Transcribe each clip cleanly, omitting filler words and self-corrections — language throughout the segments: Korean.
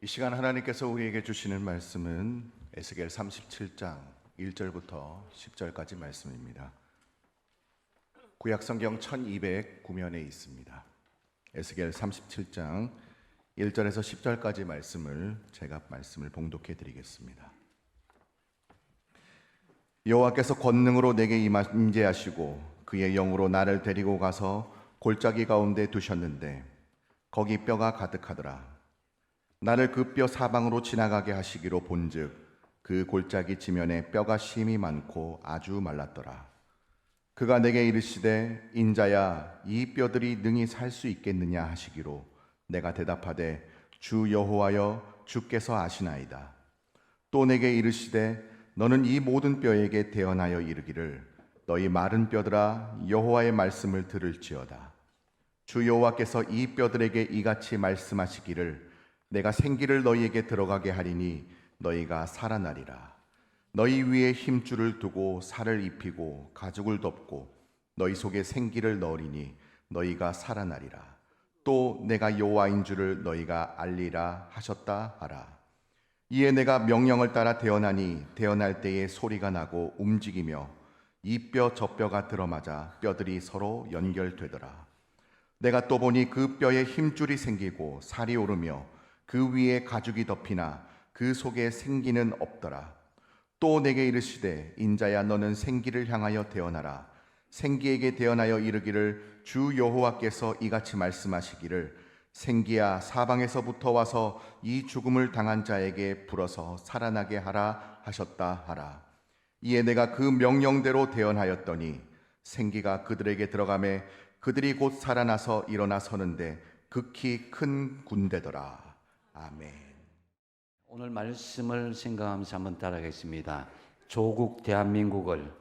이 시간 하나님께서 우리에게 주시는 말씀은 에스겔 37장 1절부터 10절까지 말씀입니다. 구약성경 1209면에 있습니다. 에스겔 37장 1절에서 10절까지 제가 말씀을 봉독해 드리겠습니다. 여호와께서 권능으로 내게 임재하시고 그의 영으로 나를 데리고 가서 골짜기 가운데 두셨는데 거기 뼈가 가득하더라. 나를 그 뼈 사방으로 지나가게 하시기로 본즉 그 골짜기 지면에 뼈가 심이 많고 아주 말랐더라. 그가 내게 이르시되 인자야 이 뼈들이 능히 살 수 있겠느냐 하시기로 내가 대답하되 주 여호와여 주께서 아시나이다. 또 내게 이르시되 너는 이 모든 뼈에게 대언하여 이르기를 너희 마른 뼈들아 여호와의 말씀을 들을지어다. 주 여호와께서 이 뼈들에게 이같이 말씀하시기를 내가 생기를 너희에게 들어가게 하리니 너희가 살아나리라. 너희 위에 힘줄을 두고 살을 입히고 가죽을 덮고 너희 속에 생기를 넣으리니 너희가 살아나리라. 또 내가 여호와인 줄을 너희가 알리라 하셨다 하라. 이에 내가 명령을 따라 대언하니 대언할 때에 소리가 나고 움직이며 이 뼈 저 뼈가 들어맞아 뼈들이 서로 연결되더라. 내가 또 보니 그 뼈에 힘줄이 생기고 살이 오르며 그 위에 가죽이 덮이나 그 속에 생기는 없더라. 또 내게 이르시되 인자야 너는 생기를 향하여 대언하라. 생기에게 대언하여 이르기를 주 여호와께서 이같이 말씀하시기를 생기야 사방에서부터 와서 이 죽음을 당한 자에게 불어서 살아나게 하라 하셨다 하라. 이에 내가 그 명령대로 대언하였더니 생기가 그들에게 들어가매 그들이 곧 살아나서 일어나 서는데 극히 큰 군대더라. 아멘. 오늘 말씀을 생각하면서 한번 따라하겠습니다. 조국 대한민국을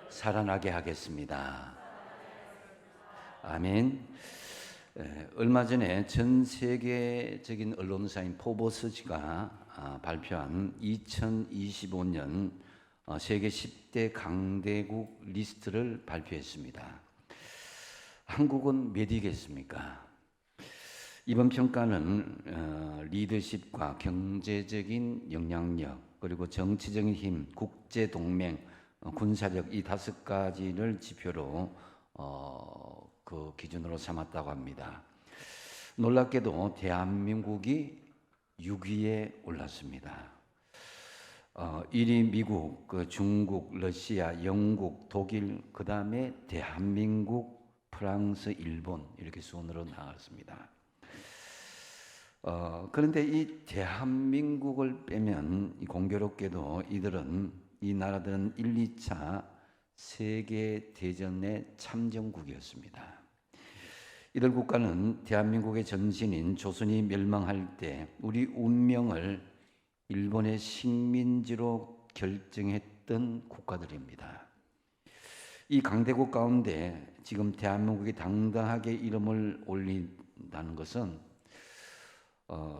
살아나게 하겠습니다. 아멘. 얼마 전에 전 세계적인 언론사인 포브스지가 발표한 2025년 세계 10대 강대국 리스트를 발표했습니다. 한국은 몇이겠습니까? 이번 평가는 리더십과 경제적인 영향력, 그리고 정치적인 힘, 국제동맹, 군사력 이 5가지를 지표로 그 기준으로 삼았다고 합니다. 놀랍게도 대한민국이 6위에 올랐습니다. 1위 미국, 중국, 러시아, 영국, 독일, 그 다음에 대한민국, 프랑스, 일본 이렇게 순으로 나왔습니다. 그런데 이 대한민국을 빼면 공교롭게도 이 나라들은 1, 2차 세계대전의 참전국이었습니다. 이들 국가는 대한민국의 전신인 조선이 멸망할 때 우리 운명을 일본의 식민지로 결정했던 국가들입니다. 이 강대국 가운데 지금 대한민국이 당당하게 이름을 올린다는 것은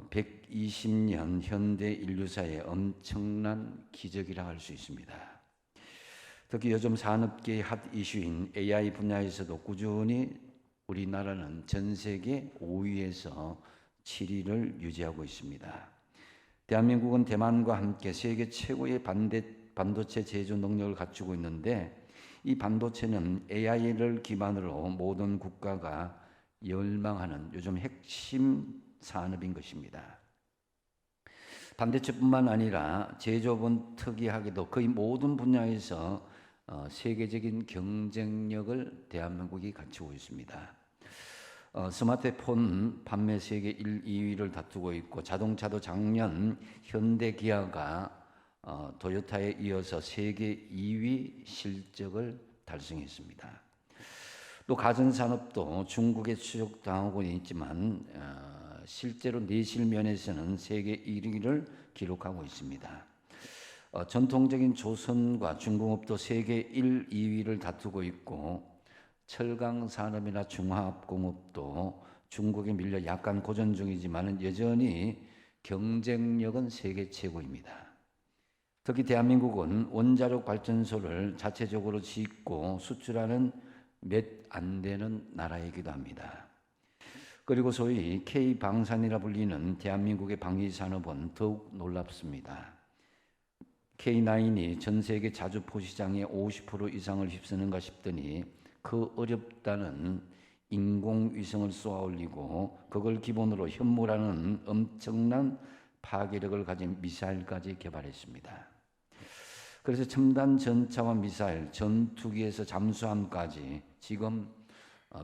120년 현대 인류사의 엄청난 기적이라 할 수 있습니다. 특히 요즘 산업계의 핫 이슈인 AI 분야에서도 꾸준히 우리나라는 전 세계 5위에서 7위를 유지하고 있습니다. 대한민국은 대만과 함께 세계 최고의 반도체 제조 능력을 갖추고 있는데 이 반도체는 AI를 기반으로 모든 국가가 열망하는 요즘 핵심 산업인 것입니다. 반도체뿐만 아니라 제조업은 특이하게도 거의 모든 분야에서 세계적인 경쟁력을 대한민국이 갖추고 있습니다. 스마트폰 판매 세계 1, 2위를 다투고 있고 자동차도 작년 현대 기아가 토요타에 이어서 세계 2위 실적을 달성했습니다. 또 가전산업도 중국에 추적당하고 있지만 실제로 내실 면에서는 세계 1위를 기록하고 있습니다. 전통적인 조선과 중공업도 세계 1, 2위를 다투고 있고 철강산업이나 중화학공업도 중국에 밀려 약간 고전 중이지만 여전히 경쟁력은 세계 최고입니다. 특히 대한민국은 원자력 발전소를 자체적으로 짓고 수출하는 몇 안 되는 나라이기도 합니다. 그리고 소위 K방산이라 불리는 대한민국의 방위산업은 더욱 놀랍습니다. K9이 전 세계 자주포 시장의 50% 이상을 휩쓰는가 싶더니 그 어렵다는 인공위성을 쏘아 올리고 그걸 기본으로 현무라는 엄청난 파괴력을 가진 미사일까지 개발했습니다. 그래서 첨단 전차와 미사일, 전투기에서 잠수함까지 지금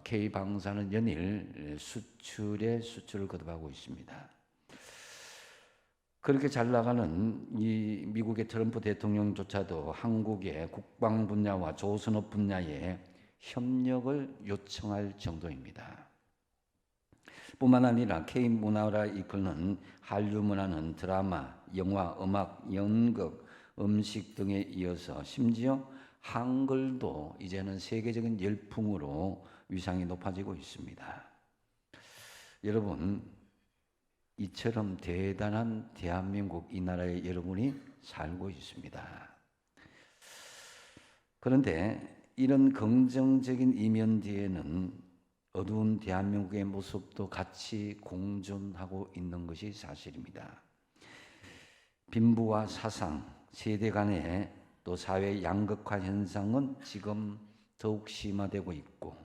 K방산은 연일 수출을 거듭하고 있습니다. 그렇게 잘 나가는 이 미국의 트럼프 대통령조차도 한국의 국방 분야와 조선업 분야에 협력을 요청할 정도입니다. 뿐만 아니라 K문화라 이끄는 한류 문화는 드라마, 영화, 음악, 연극, 음식 등에 이어서 심지어 한글도 이제는 세계적인 열풍으로 위상이 높아지고 있습니다. 여러분, 이처럼 대단한 대한민국 이 나라에 여러분이 살고 있습니다. 그런데 이런 긍정적인 이면 뒤에는 어두운 대한민국의 모습도 같이 공존하고 있는 것이 사실입니다. 빈부와 사상, 세대 간의 또 사회 양극화 현상은 지금 더욱 심화되고 있고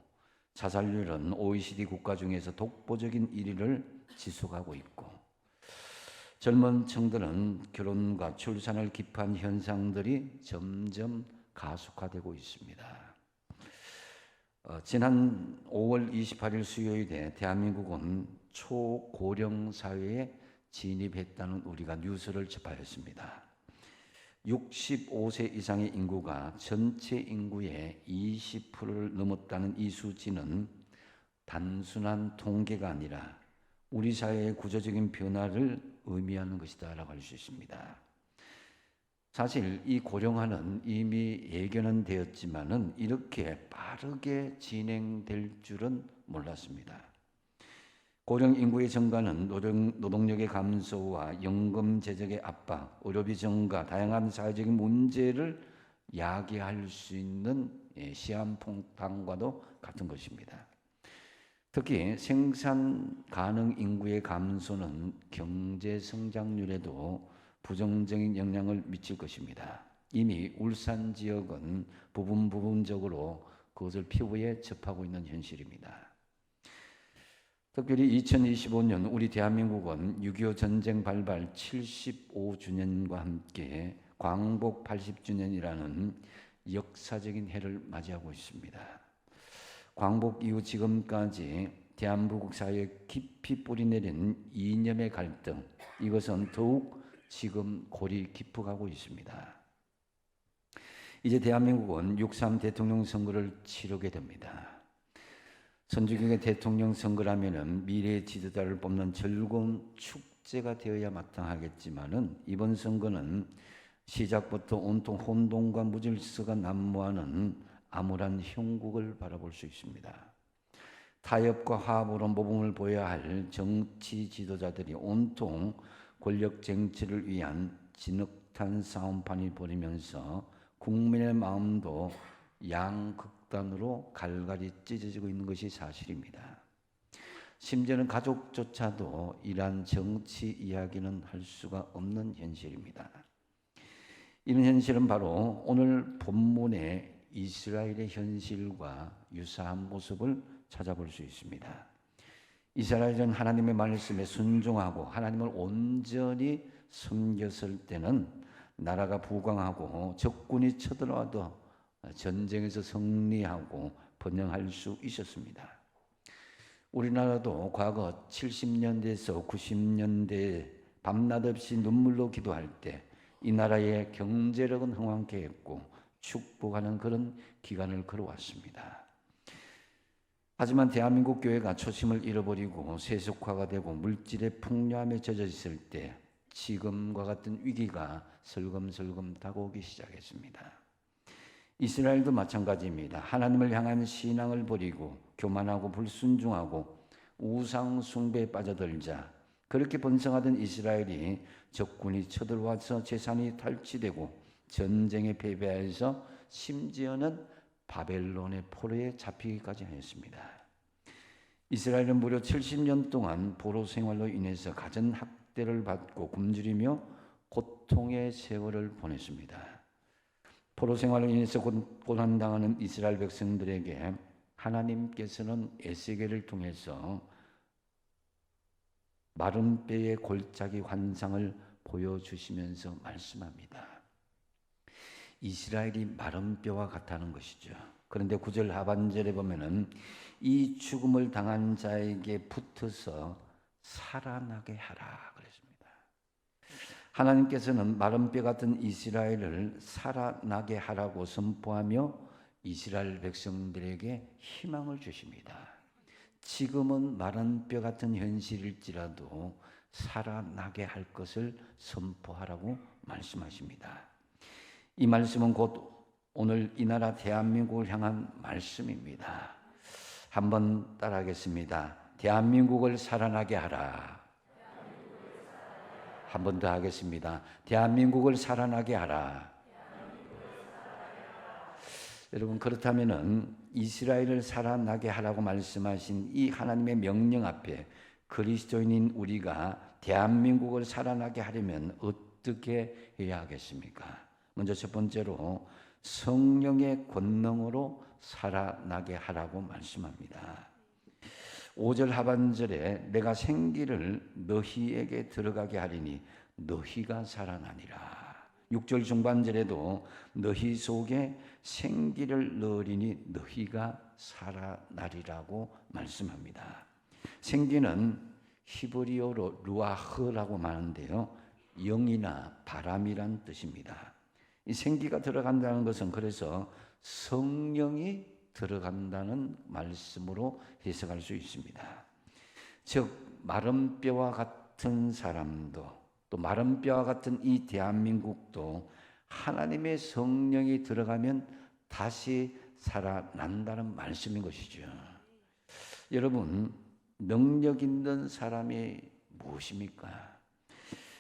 자살률은 OECD 국가 중에서 독보적인 1위를 지속하고 있고 젊은 층들은 결혼과 출산을 기피한 현상들이 점점 가속화되고 있습니다. 지난 5월 28일 수요일에 대한민국은 초고령 사회에 진입했다는 우리가 뉴스를 접하였습니다. 65세 이상의 인구가 전체 인구의 20%를 넘었다는 이 수치는 단순한 통계가 아니라 우리 사회의 구조적인 변화를 의미하는 것이다라고 할 수 있습니다. 사실 이 고령화는 이미 예견은 되었지만은 이렇게 빠르게 진행될 줄은 몰랐습니다. 고령 인구의 증가는 노동력의 감소와 연금 재정의 압박, 의료비 증가, 다양한 사회적인 문제를 야기할 수 있는 시한폭탄과도 같은 것입니다. 특히 생산 가능 인구의 감소는 경제 성장률에도 부정적인 영향을 미칠 것입니다. 이미 울산 지역은 부분적으로 그것을 피부에 접하고 있는 현실입니다. 특별히 2025년 우리 대한민국은 6.25 전쟁 발발 75주년과 함께 광복 80주년이라는 역사적인 해를 맞이하고 있습니다. 광복 이후 지금까지 대한민국 사회에 깊이 뿌리내린 이념의 갈등, 이것은 더욱 지금 골이 깊어가고 있습니다. 이제 대한민국은 6.3 대통령 선거를 치르게 됩니다. 선진국의 대통령 선거라면은 미래의 지도자를 뽑는 즐거운 축제가 되어야 마땅하겠지만은 이번 선거는 시작부터 온통 혼돈과 무질서가 난무하는 암울한 형국을 바라볼 수 있습니다. 타협과 화합으로 모범을 보여야 할 정치 지도자들이 온통 권력 쟁취를 위한 진흙탕 싸움판을 벌이면서 국민의 마음도 양극단으로 갈갈이 찢어지고 있는 것이 사실입니다. 심지어는 가족조차도 이러한 정치 이야기는 할 수가 없는 현실입니다. 이런 현실은 바로 오늘 본문의 이스라엘의 현실과 유사한 모습을 찾아볼 수 있습니다. 이스라엘은 하나님의 말씀에 순종하고 하나님을 온전히 섬겼을 때는 나라가 부강하고 적군이 쳐들어와도 전쟁에서 승리하고 번영할 수 있었습니다. 우리나라도 과거 70년대에서 90년대에 밤낮 없이 눈물로 기도할 때 이 나라의 경제력은 흥황케 했고 축복하는 그런 기간을 걸어왔습니다. 하지만 대한민국 교회가 초심을 잃어버리고 세속화가 되고 물질의 풍요함에 젖어 있을 때 지금과 같은 위기가 슬금슬금 다가오기 시작했습니다. 이스라엘도 마찬가지입니다. 하나님을 향한 신앙을 버리고 교만하고 불순종하고 우상 숭배에 빠져들자 그렇게 번성하던 이스라엘이 적군이 쳐들어와서 재산이 탈취되고 전쟁에 패배해서 심지어는 바벨론의 포로에 잡히기까지 하였습니다. 이스라엘은 무려 70년 동안 포로 생활로 인해서 갖은 학대를 받고 굶주리며 고통의 세월을 보냈습니다. 포로 생활로 인해서 고난당하는 이스라엘 백성들에게 하나님께서는 에스겔을 통해서 마른 뼈의 골짜기 환상을 보여주시면서 말씀합니다. 이스라엘이 마른 뼈와 같다는 것이죠. 그런데 9절 하반절에 보면은 이 죽음을 당한 자에게 붙어서 살아나게 하라 그랬습니다. 하나님께서는 마른 뼈 같은 이스라엘을 살아나게 하라고 선포하며 이스라엘 백성들에게 희망을 주십니다. 지금은 마른 뼈 같은 현실일지라도 살아나게 할 것을 선포하라고 말씀하십니다. 이 말씀은 곧 오늘 이 나라 대한민국을 향한 말씀입니다. 한번 따라하겠습니다. 대한민국을 살아나게 하라. 한 번 더 하겠습니다. 대한민국을 살아나게 하라. 여러분, 그렇다면은 이스라엘을 살아나게 하라고 말씀하신 이 하나님의 명령 앞에 그리스도인인 우리가 대한민국을 살아나게 하려면 어떻게 해야 하겠습니까? 먼저 첫 번째로 성령의 권능으로 살아나게 하라고 말씀합니다. 5절 하반절에 내가 생기를 너희에게 들어가게 하리니 너희가 살아나니라. 6절 중반절에도 너희 속에 생기를 넣으리니 너희가 살아나리라고 말씀합니다. 생기는 히브리어로 루아흐라고 말하는데요, 영이나 바람이란 뜻입니다. 이 생기가 들어간다는 것은 그래서 성령이 들어간다는 말씀으로 해석할 수 있습니다. 즉 마른 뼈와 같은 사람도 또 마른 뼈와 같은 이 대한민국도 하나님의 성령이 들어가면 다시 살아난다는 말씀인 것이죠. 여러분, 능력 있는 사람이 무엇입니까?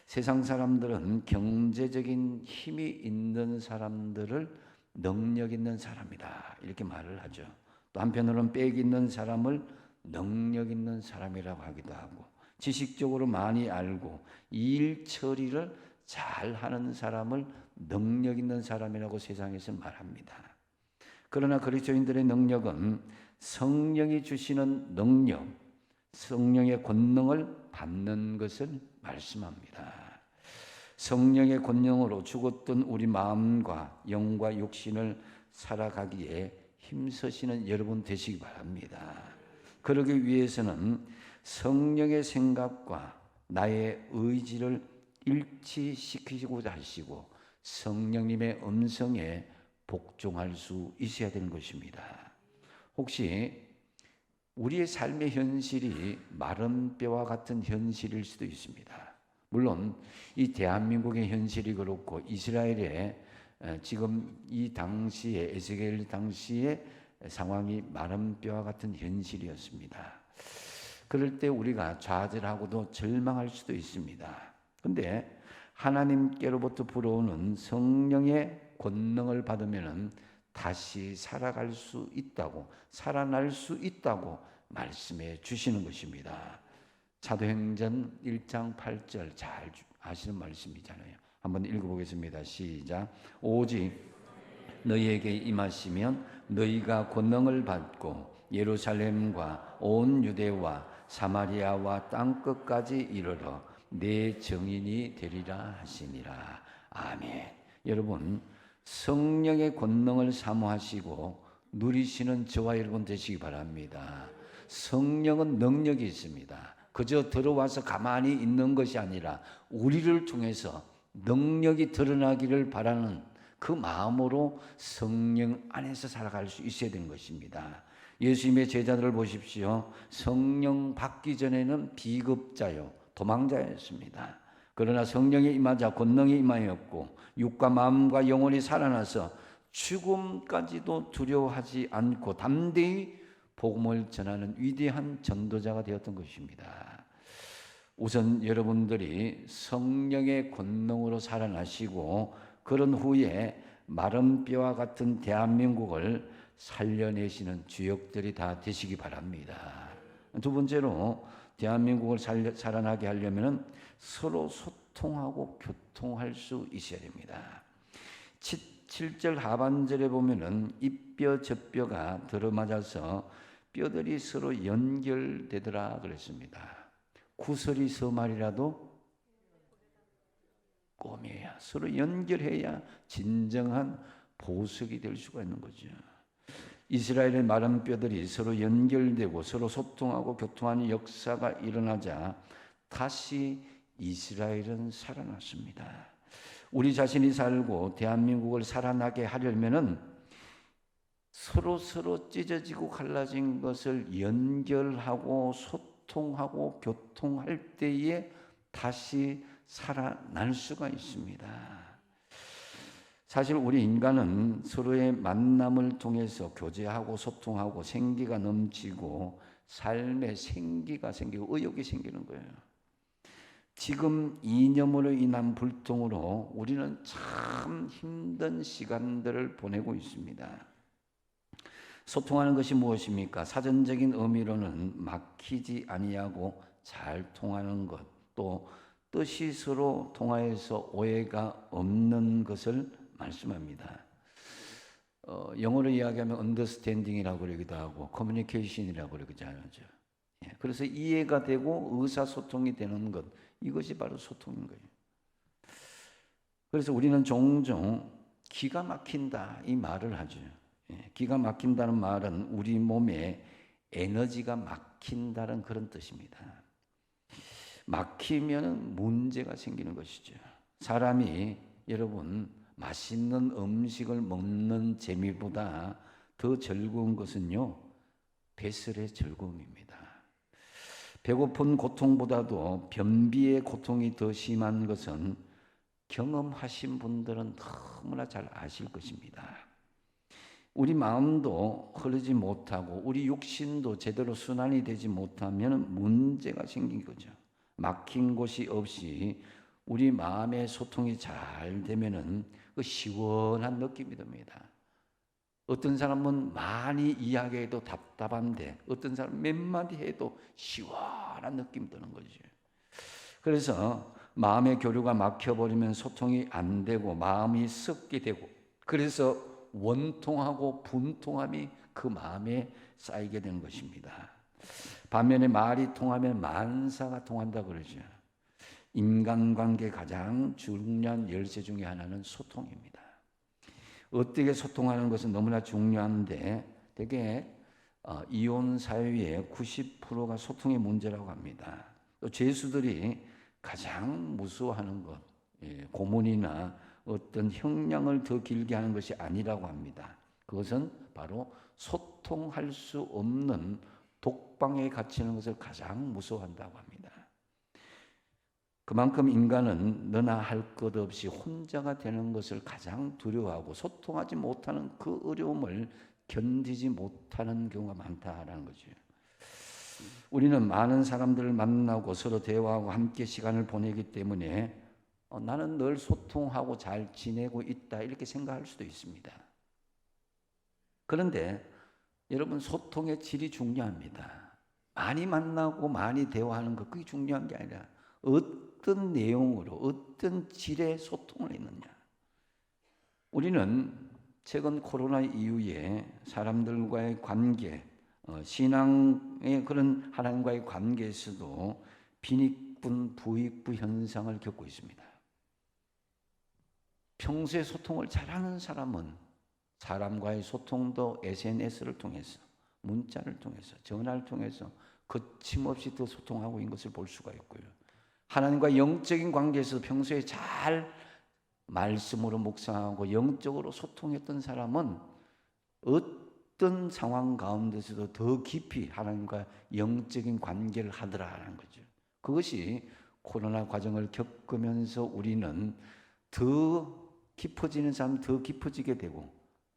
세상 사람들은 경제적인 힘이 있는 사람들을 능력 있는 사람이다 이렇게 말을 하죠. 또 한편으로는 빽 있는 사람을 능력 있는 사람이라고 하기도 하고, 지식적으로 많이 알고 일 처리를 잘하는 사람을 능력 있는 사람이라고 세상에서 말합니다. 그러나 그리스도인들의 능력은 성령이 주시는 능력, 성령의 권능을 받는 것을 말씀합니다. 성령의 권능으로 죽었던 우리 마음과 영과 육신을 살아가기에 힘쓰시는 여러분 되시기 바랍니다. 그러기 위해서는 성령의 생각과 나의 의지를 일치시키고자 하시고 성령님의 음성에 복종할 수 있어야 되는 것입니다. 혹시 우리의 삶의 현실이 마른 뼈와 같은 현실일 수도 있습니다. 물론 이 대한민국의 현실이 그렇고 이스라엘의 지금 이 당시에 에스겔 당시의 상황이 마른 뼈와 같은 현실이었습니다. 그럴 때 우리가 좌절하고도 절망할 수도 있습니다. 그런데 하나님께로부터 불어오는 성령의 권능을 받으면 다시 살아갈 수 있다고, 살아날 수 있다고 말씀해 주시는 것입니다. 사도행전 1장 8절 잘 아시는 말씀이잖아요. 한번 읽어보겠습니다. 시작. 오직 너희에게 임하시면 너희가 권능을 받고 예루살렘과 온 유대와 사마리아와 땅끝까지 이르러 내 증인이 되리라 하시니라. 아멘. 여러분, 성령의 권능을 사모하시고 누리시는 저와 여러분 되시기 바랍니다. 성령은 능력이 있습니다. 그저 들어와서 가만히 있는 것이 아니라 우리를 통해서 능력이 드러나기를 바라는 그 마음으로 성령 안에서 살아갈 수 있어야 되는 것입니다. 예수님의 제자들을 보십시오. 성령 받기 전에는 비급자요, 도망자였습니다. 그러나 성령이 임하자 권능이 임하였고 육과 마음과 영혼이 살아나서 죽음까지도 두려워하지 않고 담대히 복음을 전하는 위대한 전도자가 되었던 것입니다. 우선 여러분들이 성령의 권능으로 살아나시고 그런 후에 마른 뼈와 같은 대한민국을 살려내시는 주역들이 다 되시기 바랍니다. 두 번째로 대한민국을 살아나게 하려면 서로 소통하고 교통할 수 있어야 됩니다. 7절 하반절에 보면은 이뼈 저뼈가 들어맞아서 뼈들이 서로 연결되더라 그랬습니다. 구설이 서말이라도 꼼이야. 서로 연결해야 진정한 보석이 될 수가 있는 거죠. 이스라엘의 마른 뼈들이 서로 연결되고 서로 소통하고 교통하는 역사가 일어나자 다시 이스라엘은 살아났습니다. 우리 자신이 살고 대한민국을 살아나게 하려면은 서로 찢어지고 갈라진 것을 연결하고 소통하고 교통할 때에 다시 살아날 수가 있습니다. 사실 우리 인간은 서로의 만남을 통해서 교제하고 소통하고 생기가 넘치고 삶에 생기가 생기고 의욕이 생기는 거예요. 지금 이념으로 인한 불통으로 우리는 참 힘든 시간들을 보내고 있습니다. 소통하는 것이 무엇입니까? 사전적인 의미로는 막히지 아니하고 잘 통하는 것, 또 뜻이 서로 통하여서 오해가 없는 것을 말씀합니다. 영어로 이야기하면 understanding이라고 그러기도 하고 communication이라고 그러기도 하죠. 그래서 이해가 되고 의사소통이 되는 것, 이것이 바로 소통인 거예요. 그래서 우리는 종종 기가 막힌다 이 말을 하죠. 기가 막힌다는 말은 우리 몸에 에너지가 막힌다는 그런 뜻입니다. 막히면 문제가 생기는 것이죠. 사람이 여러분 맛있는 음식을 먹는 재미보다 더 즐거운 것은요, 배설의 즐거움입니다. 배고픈 고통보다도 변비의 고통이 더 심한 것은 경험하신 분들은 너무나 잘 아실 것입니다. 우리 마음도 흐르지 못하고 우리 육신도 제대로 순환이 되지 못하면 문제가 생긴 거죠. 막힌 곳이 없이 우리 마음의 소통이 잘 되면은 그 시원한 느낌이 듭니다. 어떤 사람은 많이 이야기해도 답답한데 어떤 사람은 몇 마디 해도 시원한 느낌이 드는 거죠. 그래서 마음의 교류가 막혀버리면 소통이 안 되고 마음이 썩게 되고 그래서 원통하고 분통함이 그 마음에 쌓이게 되는 것입니다. 반면에 말이 통하면 만사가 통한다 그러죠. 인간관계 가장 중요한 열쇠 중에 하나는 소통입니다. 어떻게 소통하는 것은 너무나 중요한데 대개 이혼 사회의 90%가 소통의 문제라고 합니다. 또 죄수들이 가장 무서워하는 것, 고문이나 어떤 형량을 더 길게 하는 것이 아니라고 합니다. 그것은 바로 소통할 수 없는 독방에 갇히는 것을 가장 무서워한다고 합니다. 그만큼 인간은 너나 할 것 없이 혼자가 되는 것을 가장 두려워하고 소통하지 못하는 그 어려움을 견디지 못하는 경우가 많다라는 거죠. 우리는 많은 사람들을 만나고 서로 대화하고 함께 시간을 보내기 때문에 나는 늘 소통하고 잘 지내고 있다 이렇게 생각할 수도 있습니다. 그런데 여러분 소통의 질이 중요합니다. 많이 만나고 많이 대화하는 것 그게 중요한 게 아니라 어떤 내용으로 어떤 질의 소통을 했느냐. 우리는 최근 코로나 이후에 사람들과의 관계, 신앙의 그런 하나님과의 관계에서도 빈익분, 부익부 현상을 겪고 있습니다. 평소에 소통을 잘하는 사람은 사람과의 소통도 SNS를 통해서, 문자를 통해서, 전화를 통해서 거침없이 더 소통하고 있는 것을 볼 수가 있고요. 하나님과 영적인 관계에서 평소에 잘 말씀으로 묵상하고 영적으로 소통했던 사람은 어떤 상황 가운데서도 더 깊이 하나님과 영적인 관계를 하더라라는 거죠. 그것이 코로나 과정을 겪으면서 우리는 더 깊어지는 사람은 더 깊어지게 되고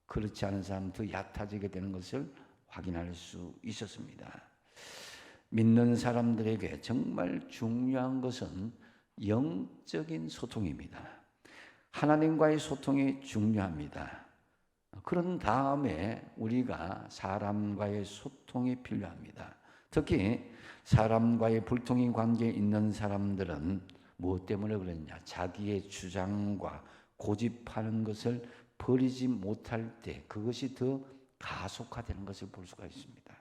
그렇지 않은 사람은 더 얕아지게 되는 것을 확인할 수 있었습니다. 믿는 사람들에게 정말 중요한 것은 영적인 소통입니다. 하나님과의 소통이 중요합니다. 그런 다음에 우리가 사람과의 소통이 필요합니다. 특히 사람과의 불통인 관계에 있는 사람들은 무엇 때문에 그랬냐? 자기의 주장과 고집하는 것을 버리지 못할 때 그것이 더 가속화되는 것을 볼 수가 있습니다.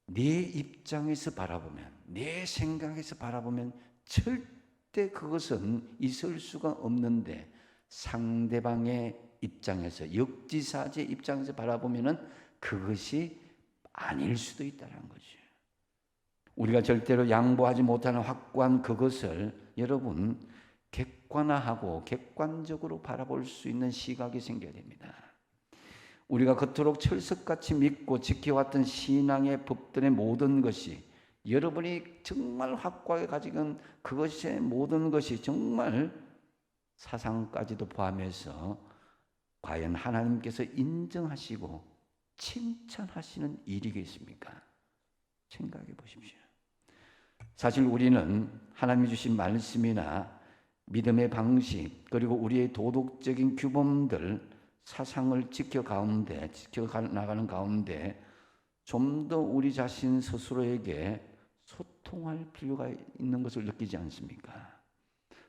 내 입장에서 바라보면, 내 생각에서 바라보면 절대 그것은 있을 수가 없는데, 상대방의 입장에서, 역지사지의 입장에서 바라보면은 그것이 아닐 수도 있다는 거죠. 우리가 절대로 양보하지 못하는 확고한 그것을 여러분 객관화하고 객관적으로 바라볼 수 있는 시각이 생겨야 됩니다. 우리가 그토록 철석같이 믿고 지켜왔던 신앙의 법들의 모든 것이, 여러분이 정말 확고하게 가지고 그것의 모든 것이 정말 사상까지도 포함해서 과연 하나님께서 인정하시고 칭찬하시는 일이겠습니까? 생각해 보십시오. 사실 우리는 하나님이 주신 말씀이나 믿음의 방식, 그리고 우리의 도덕적인 규범들, 사상을 지켜나가는 가운데 좀 더 우리 자신 스스로에게 소통할 필요가 있는 것을 느끼지 않습니까?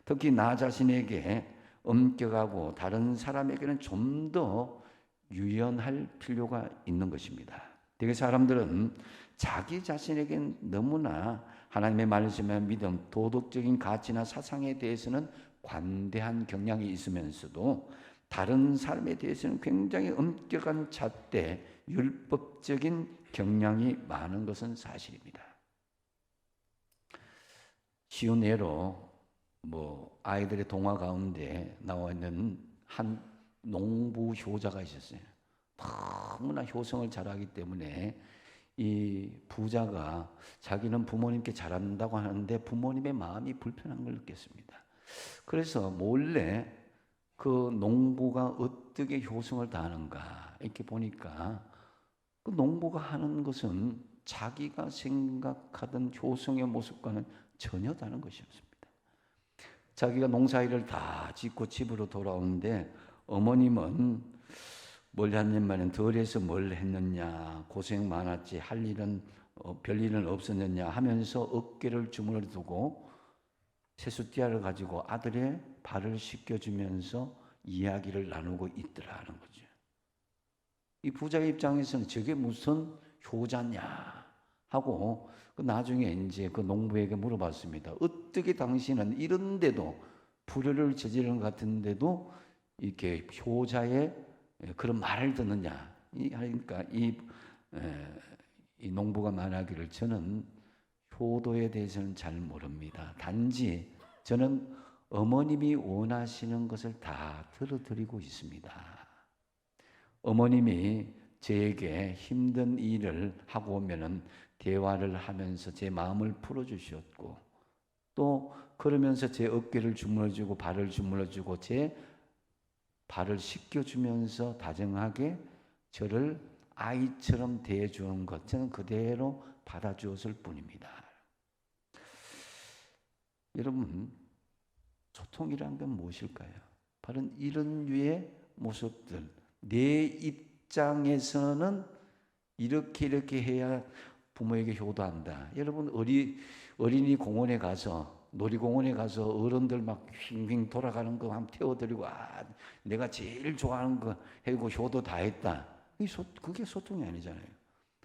특히 나 자신에게 엄격하고 다른 사람에게는 좀 더 유연할 필요가 있는 것입니다. 되게 사람들은 자기 자신에겐 너무나 하나님의 말씀의 믿음, 도덕적인 가치나 사상에 대해서는 관대한 경향이 있으면서도 다른 사람에 대해서는 굉장히 엄격한 잣대, 율법적인 경향이 많은 것은 사실입니다. 쉬운 예로 아이들의 동화 가운데 나와 있는 한 농부 효자가 있었어요. 너무나 효성을 잘하기 때문에 이 부자가 자기는 부모님께 잘한다고 하는데 부모님의 마음이 불편한 걸 느꼈습니다. 그래서 몰래 그 농부가 어떻게 효성을 다하는가 이렇게 보니까 그 농부가 하는 것은 자기가 생각하던 효성의 모습과는 전혀 다른 것이었습니다. 자기가 농사일을 다 짓고 집으로 돌아오는데 어머님은 뭘 했냐면 덜해서 뭘 했느냐, 고생 많았지, 할 일은 별일은 없었느냐 하면서 어깨를 주물러 두고 세숫대야를 가지고 아들의 발을 씻겨주면서 이야기를 나누고 있더라는 거죠. 이 부자의 입장에서는 저게 무슨 효자냐 하고 나중에 이제 그 농부에게 물어봤습니다. 어떻게 당신은 이런데도 불효를 저지르는 것 같은데도 이렇게 효자의 그런 말을 듣느냐? 그러니까 이 농부가 말하기를 저는 효도에 대해서는 잘 모릅니다. 단지 저는 어머님이 원하시는 것을 다 들어드리고 있습니다. 어머님이 저에게 힘든 일을 하고 오면은 대화를 하면서 제 마음을 풀어주셨고 또 그러면서 제 어깨를 주물러주고 발을 주물러주고 제 발을 씻겨주면서 다정하게 저를 아이처럼 대해주는 것 저는 그대로 받아주었을 뿐입니다. 여러분, 소통이란 건 무엇일까요? 바로 이런 류의 모습들. 내 입장에서는 이렇게 해야 부모에게 효도한다. 여러분 어린이 공원에 가서 놀이공원에 가서 어른들 막 휙휙 돌아가는 거 한번 태워드리고 내가 제일 좋아하는 거 해고 효도 다 했다. 그게 소통이 아니잖아요.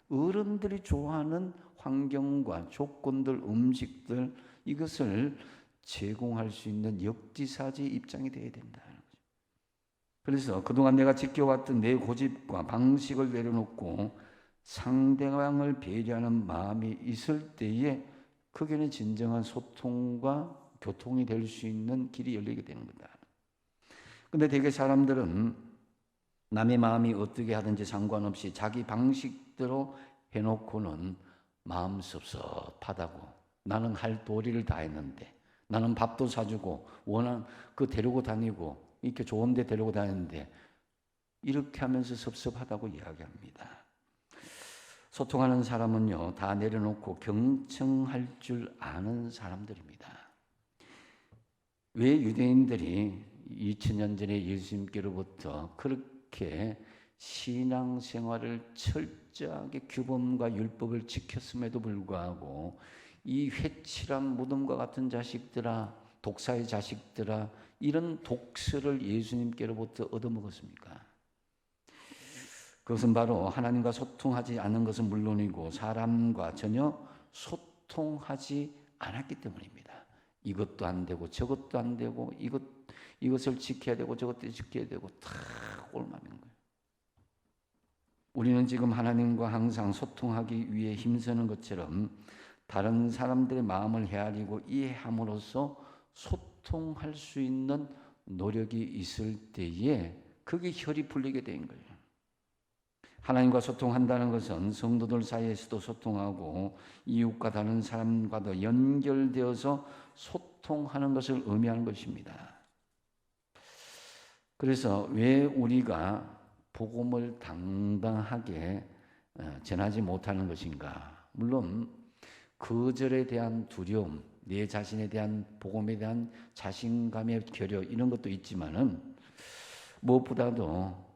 어른들이 좋아하는 환경과 조건들, 음식들 이것을 제공할 수 있는 역지사지 입장이 되어야 된다. 그래서 그동안 내가 지켜왔던 내 고집과 방식을 내려놓고 상대방을 배려하는 마음이 있을 때에 그게는 진정한 소통과 교통이 될 수 있는 길이 열리게 되는 거다. 근데 대개 사람들은 남의 마음이 어떻게 하든지 상관없이 자기 방식대로 해놓고는 마음 섭섭하다고 나는 할 도리를 다 했는데 나는 밥도 사주고 원한 그 데리고 다니고 이렇게 좋은 데 데리고 다니는데 이렇게 하면서 섭섭하다고 이야기합니다. 소통하는 사람은요 다 내려놓고 경청할 줄 아는 사람들입니다. 왜 유대인들이 2000년 전에 예수님께로부터 그렇게 신앙생활을 철저히 철저하게 규범과 율법을 지켰음에도 불구하고 이 회칠한 무덤과 같은 자식들아, 독사의 자식들아, 이런 독서를 예수님께로부터 얻어먹었습니까? 그것은 바로 하나님과 소통하지 않은 것은 물론이고 사람과 전혀 소통하지 않았기 때문입니다. 이것도 안 되고 저것도 안 되고 이것을 지켜야 되고 저것도 지켜야 되고 다 꼴망인 거예요. 우리는 지금 하나님과 항상 소통하기 위해 힘쓰는 것처럼 다른 사람들의 마음을 헤아리고 이해함으로써 소통할 수 있는 노력이 있을 때에 그게 혈이 풀리게 된 거예요. 하나님과 소통한다는 것은 성도들 사이에서도 소통하고 이웃과 다른 사람과도 연결되어서 소통하는 것을 의미하는 것입니다. 그래서 왜 우리가 복음을 당당하게 전하지 못하는 것인가? 물론 거절에 대한 두려움, 내 자신에 대한 복음에 대한 자신감의 결여 이런 것도 있지만은 무엇보다도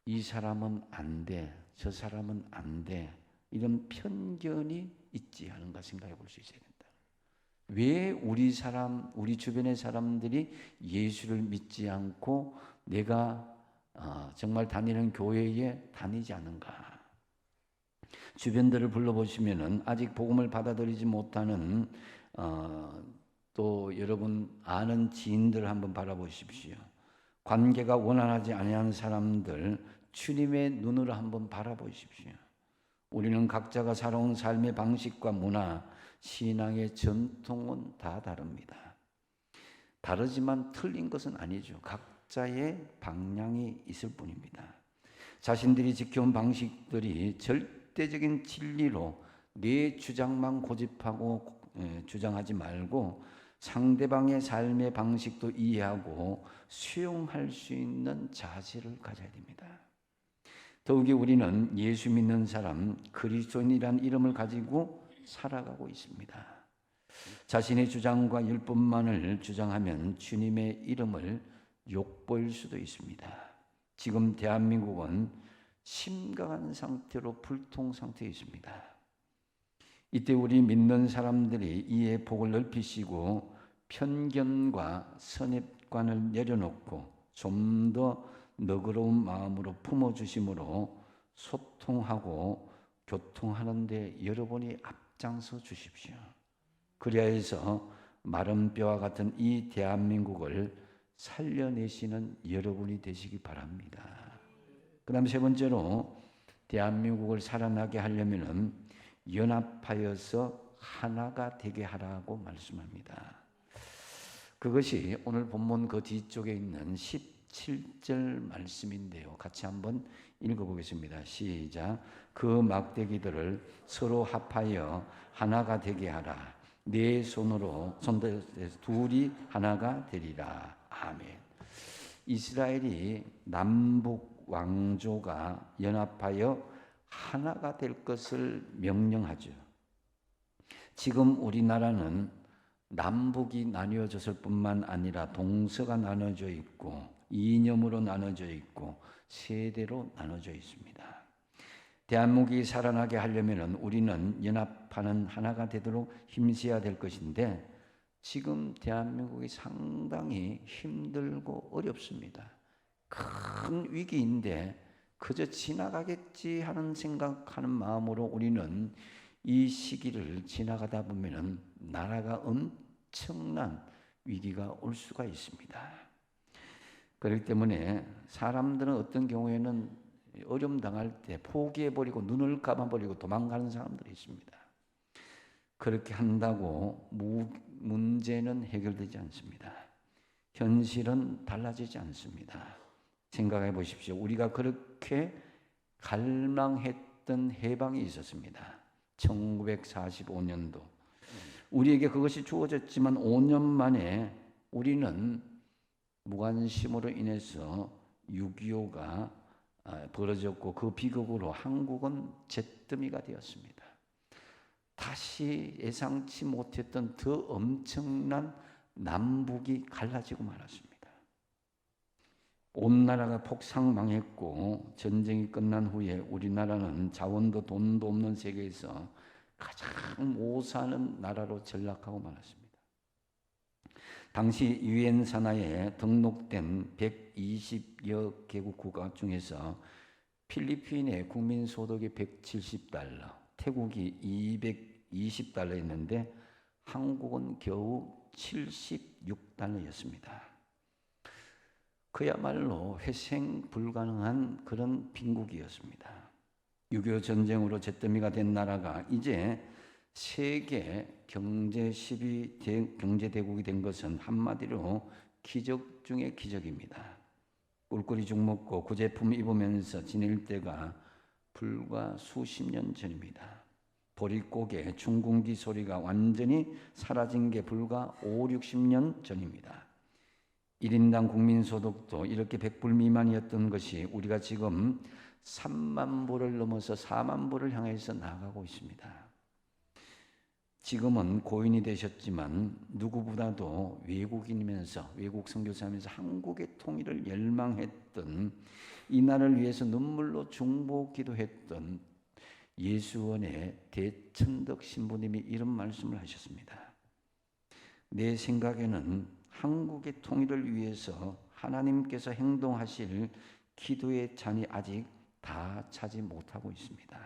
이 사람은 안 돼, 저 사람은 안 돼, 이런 편견이 있지 않은가 생각해 볼 수 있어야 된다. 왜 우리 주변의 사람들이 예수를 믿지 않고 내가 정말 다니는 교회에 다니지 않은가? 주변들을 불러보시면은 아직 복음을 받아들이지 못하는 또 여러분 아는 지인들을 한번 바라보십시오. 관계가 원활하지 아니한 사람들 주님의 눈으로 한번 바라보십시오. 우리는 각자가 살아온 삶의 방식과 문화, 신앙의 전통은 다 다릅니다. 다르지만 틀린 것은 아니죠. 각자의 방향이 있을 뿐입니다. 자신들이 지켜온 방식들이 절대적인 진리로 내 주장만 고집하고 주장하지 말고 상대방의 삶의 방식도 이해하고 수용할 수 있는 자세를 가져야 됩니다. 더욱이 우리는 예수 믿는 사람, 그리스도인이란 이름을 가지고 살아가고 있습니다. 자신의 주장과 율법만을 주장하면 주님의 이름을 욕보일 수도 있습니다. 지금 대한민국은 심각한 상태로 불통 상태에 있습니다. 이때 우리 믿는 사람들이 이의 폭을 넓히시고 편견과 선입관을 내려놓고 좀 더 너그러운 마음으로 품어주심으로 소통하고 교통하는 데 여러분이 앞장서 주십시오. 그리하여 해서 마른 뼈와 같은 이 대한민국을 살려내시는 여러분이 되시기 바랍니다. 그 다음 세 번째로 대한민국을 살아나게 하려면 연합하여서 하나가 되게 하라고 말씀합니다. 그것이 오늘 본문 그 뒤쪽에 있는 17절 말씀인데요. 같이 한번 읽어보겠습니다. 시작. 그 막대기들을 서로 합하여 하나가 되게 하라. 네 손으로 둘이 하나가 되리라. 아멘. 이스라엘이 남북 왕조가 연합하여 하나가 될 것을 명령하죠. 지금 우리나라는 남북이 나뉘어졌을 뿐만 아니라 동서가 나눠져 있고 이념으로 나눠져 있고 세대로 나눠져 있습니다. 대한민국이 살아나게 하려면 우리는 연합하는 하나가 되도록 힘써야 될 것인데 지금 대한민국이 상당히 힘들고 어렵습니다. 큰 위기인데 그저 지나가겠지 하는 생각하는 마음으로 우리는 이 시기를 지나가다 보면 나라가 엄청난 위기가 올 수가 있습니다. 그렇기 때문에 사람들은 어떤 경우에는 어려움 당할 때 포기해버리고 눈을 감아버리고 도망가는 사람들이 있습니다. 그렇게 한다고 문제는 해결되지 않습니다. 현실은 달라지지 않습니다. 생각해 보십시오. 우리가 그렇게 갈망했던 해방이 있었습니다. 1945년도. 우리에게 그것이 주어졌지만 5년 만에 우리는 무관심으로 인해서 6.25가 벌어졌고 그 비극으로 한국은 잿더미가 되었습니다. 다시 예상치 못했던 더 엄청난 남북이 갈라지고 말았습니다. 온 나라가 폭삭망했고 전쟁이 끝난 후에 우리나라는 자원도 돈도 없는 세계에서 가장 못 사는 나라로 전락하고 말았습니다. 당시 유엔 산하에 등록된 120여 개국 국가 중에서 필리핀의 국민 소득이 170달러, 태국이 220달러였는데 한국은 겨우 76달러였습니다. 그야말로 회생 불가능한 그런 빈국이었습니다. 6.25 전쟁으로 잿더미가 된 나라가 이제 세계 경제 10위 경제대국이 된 것은 한마디로 기적 중의 기적입니다. 꿀꿀이 죽 먹고 구제품 입으면서 지낼 때가 불과 수십 년 전입니다. 보릿고개 중궁지 소리가 완전히 사라진 게 불과 5, 60년 전입니다. 1인당 국민소득도 이렇게 100불 미만이었던 것이 우리가 지금 3만 불을 넘어서 4만 불을 향해서 나가고 있습니다. 지금은 고인이 되셨지만 누구보다도 외국인이면서 외국 선교사면서 한국의 통일을 열망했던 이 나라를 위해서 눈물로 중보 기도했던 예수원의 대천덕 신부님이 이런 말씀을 하셨습니다. 내 생각에는 한국의 통일을 위해서 하나님께서 행동하실 기도의 잔이 아직 다 차지 못하고 있습니다.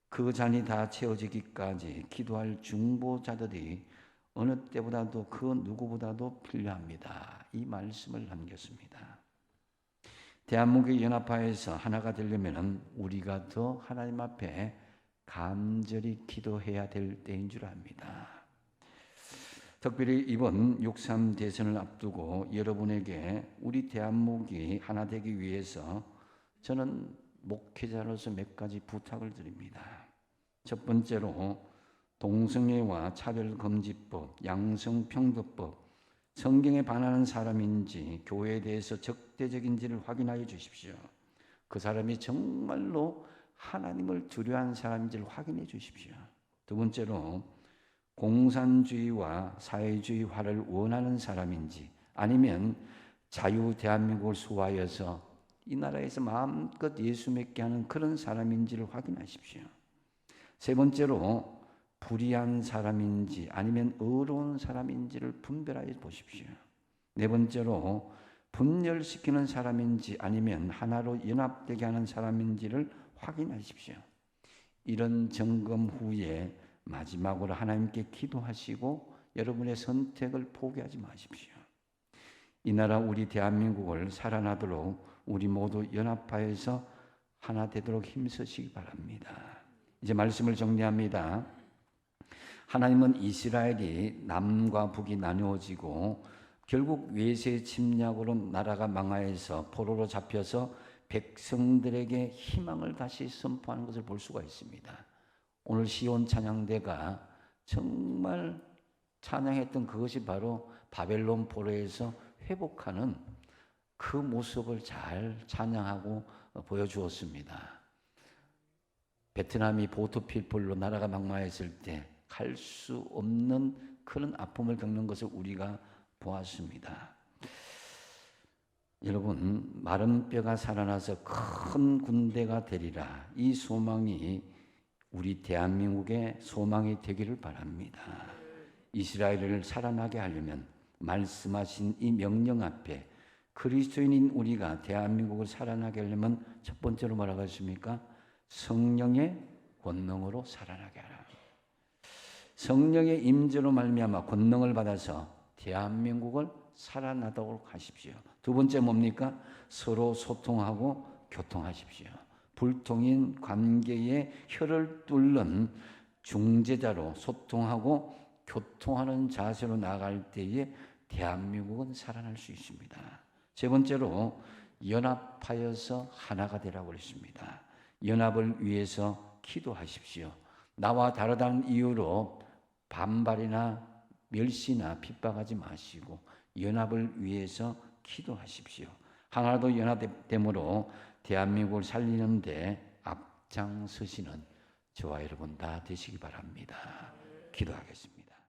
그 잔이 다 채워지기까지 기도할 중보자들이 어느 때보다도 그 누구보다도 필요합니다. 이 말씀을 남겼습니다. 대한민국의 연합하에서 하나가 되려면 우리가 더 하나님 앞에 간절히 기도해야 될 때인 줄 압니다. 특별히 이번 6.3 대선을 앞두고 여러분에게 우리 대한민국이 하나 되기 위해서 저는 목회자로서 몇 가지 부탁을 드립니다. 첫 번째로 동성애와 차별금지법, 양성평등법, 성경에 반하는 사람인지 교회에 대해서 적대적인지를 확인하여 주십시오. 그 사람이 정말로 하나님을 두려워하는 사람인지를 확인해 주십시오. 두 번째로 공산주의와 사회주의화를 원하는 사람인지 아니면 자유 대한민국을 수호하여서 이 나라에서 마음껏 예수 믿게 하는 그런 사람인지를 확인하십시오. 세 번째로 불의한 사람인지 아니면 의로운 사람인지를 분별하여 보십시오. 네 번째로 분열시키는 사람인지 아니면 하나로 연합되게 하는 사람인지를 확인하십시오. 이런 점검 후에 마지막으로 하나님께 기도하시고 여러분의 선택을 포기하지 마십시오. 이 나라 우리 대한민국을 살아나도록 우리 모두 연합하여서 하나 되도록 힘쓰시기 바랍니다. 이제 말씀을 정리합니다. 하나님은 이스라엘이 남과 북이 나누어지고 결국 외세 침략으로 나라가 망하여서 포로로 잡혀서 백성들에게 희망을 다시 선포하는 것을 볼 수가 있습니다. 오늘 시온 찬양대가 정말 찬양했던 그것이 바로 바벨론 포로에서 회복하는 그 모습을 잘 찬양하고 보여주었습니다. 베트남이 보트필폴로 나라가 망망했을 때 갈 수 없는 그런 아픔을 겪는 것을 우리가 보았습니다. 여러분, 마른 뼈가 살아나서 큰 군대가 되리라. 이 소망이 우리 대한민국의 소망이 되기를 바랍니다. 이스라엘을 살아나게 하려면 말씀하신 이 명령 앞에 그리스도인인 우리가 대한민국을 살아나게 하려면 첫 번째로 뭐라고 했습니까? 성령의 권능으로 살아나게 하라. 성령의 임재로 말미암아 권능을 받아서 대한민국을 살아나도록 하십시오. 두 번째 뭡니까? 서로 소통하고 교통하십시오. 불통인 관계에 혀를 뚫는 중재자로 소통하고 교통하는 자세로 나아갈 때에 대한민국은 살아날 수 있습니다. 세 번째로 연합하여서 하나가 되라고 했습니다. 연합을 위해서 기도하십시오. 나와 다르다는 이유로 반발이나 멸시나 핍박하지 마시고 연합을 위해서 기도하십시오. 하나도 연합됨으로 대한민국을 살리는데 앞장서시는 저와 여러분 다 되시기 바랍니다. 기도하겠습니다.